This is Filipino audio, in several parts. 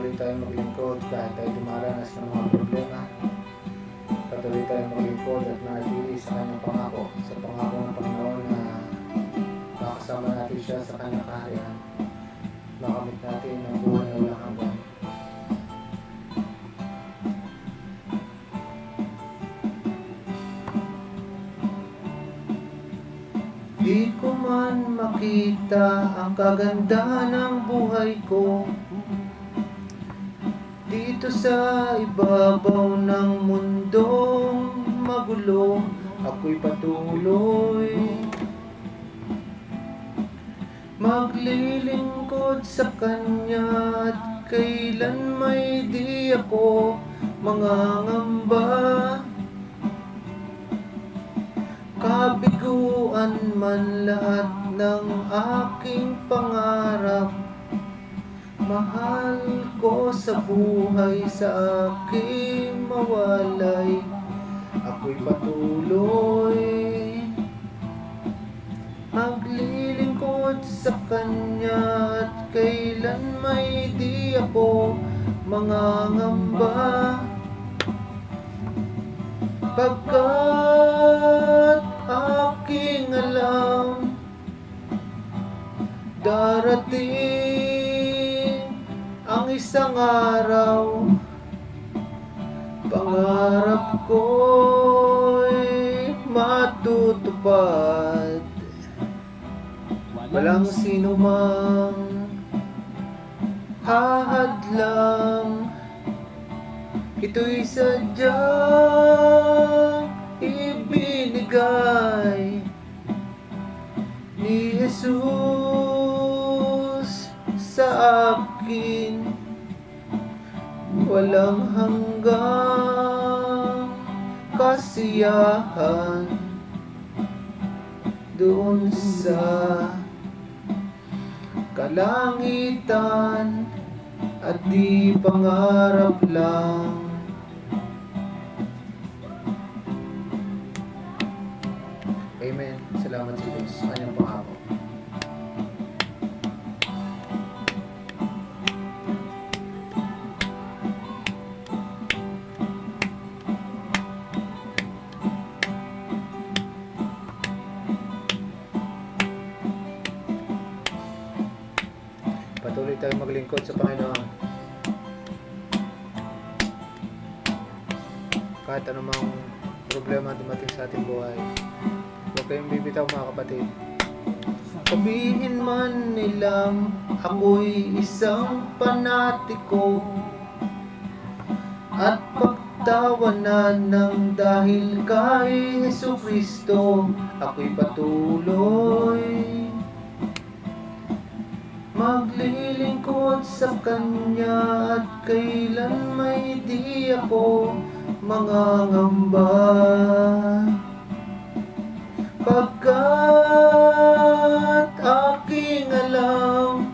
Patuloy tayong maglingkod kahit tayo dumaranas ng mga problema. Patuloy tayong maglingkod at manatili sa kanyang pangako. Sa pangako ng Panginoon na makasama natin siya sa kanyang kaharian. Makamit natin ang buhay na walang hanggan. Di ko man makita ang kagandahan ng buhay ko dito sa ibabaw ng mundong magulo. Ako'y patuloy maglilingkod sa Kanya at kailan may di ako mangangamba. Kabiguan man lahat ng aking pangarap, mahal ko sa buhay sa aking mawalay. Ako'y patuloy maglilingkod sa Kanya at kailan may di ako mangangamba. Pagkat aking alam darating ang isang araw, pangarap ko'y matutupad. Walang sino mang hahadlang, ito'y sadyang ibinigay ni Jesus sa akin. Walang hanggang kasiyahan doon sa kalangitan at di pangarap lang. Amen. Salamat sa Diyos sa kanyang pangako. Patuloy tayong maglingkod sa Panginoon. Kahit anumang problema dumating sa ating buhay, huwag kayong bibitaw mga kapatid. Sabihin man nilang ako'y isang panatiko at pagtawanan ng dahil kay Jesucristo, ako'y patuloy maglilingkod sa Kanya at kailan may di ako mangangamba. Pagkat aking alam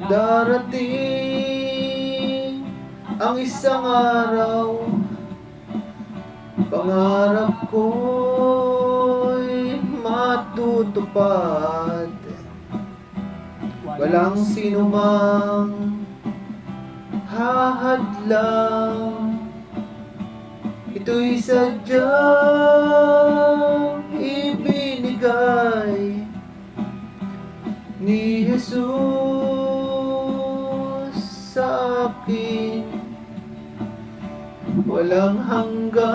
darating ang isang araw, pangarap ko'y matutupad. Walang sino mang hahadlang, ito'y sadyang ibinigay ni Jesus sa akin. Walang hanggang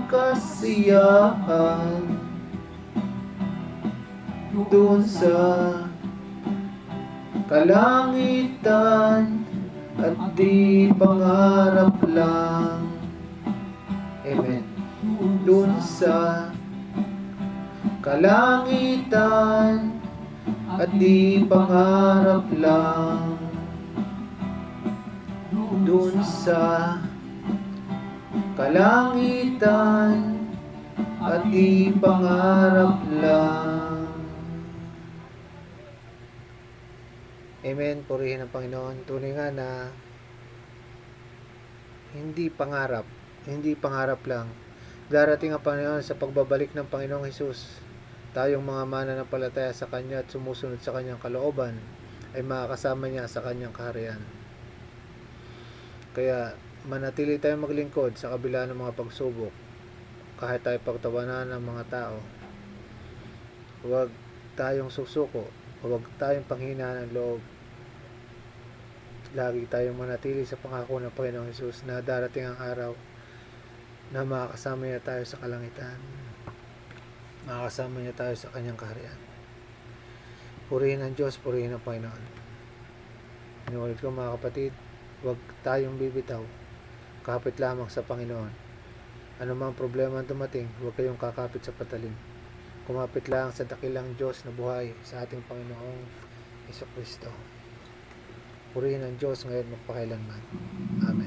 kasiyahan doon sa kalangitan at di pangarap lang. Amen. Doon sa kalangitan at di pangarap lang. Doon sa kalangitan at di pangarap lang. Amen. Purihin ang Panginoon. Tunay nga na hindi pangarap lang. Darating ang Panginoon sa pagbabalik ng Panginoong Hesus. Tayong mga mananampalataya sa Kanya at sumusunod sa Kanyang kalooban ay makakasama niya sa kanyang kaharian. Kaya manatili tayong maglingkod sa kabila ng mga pagsubok, kahit tayo pagtawanan ng mga tao. Huwag tayong susuko, huwag tayong panghinaan ng loob. Lagi tayong manatili sa pangako ng Panginoong Hesus na darating ang araw na makakasama niya tayo sa kalangitan, makakasama niya tayo sa kanyang kaharian. Purihin ang Diyos, purihin ang Panginoon. Inuulit ko mga kapatid, huwag tayong bibitaw, kapit lamang sa Panginoon. Ano mang problema ang dumating, huwag kayong kakapit sa patalim. Kumapit lang sa dakilang Diyos na buhay, sa ating Panginoong Hesus Kristo. Purihin ang Diyos ngayon magpakailanman. Amen.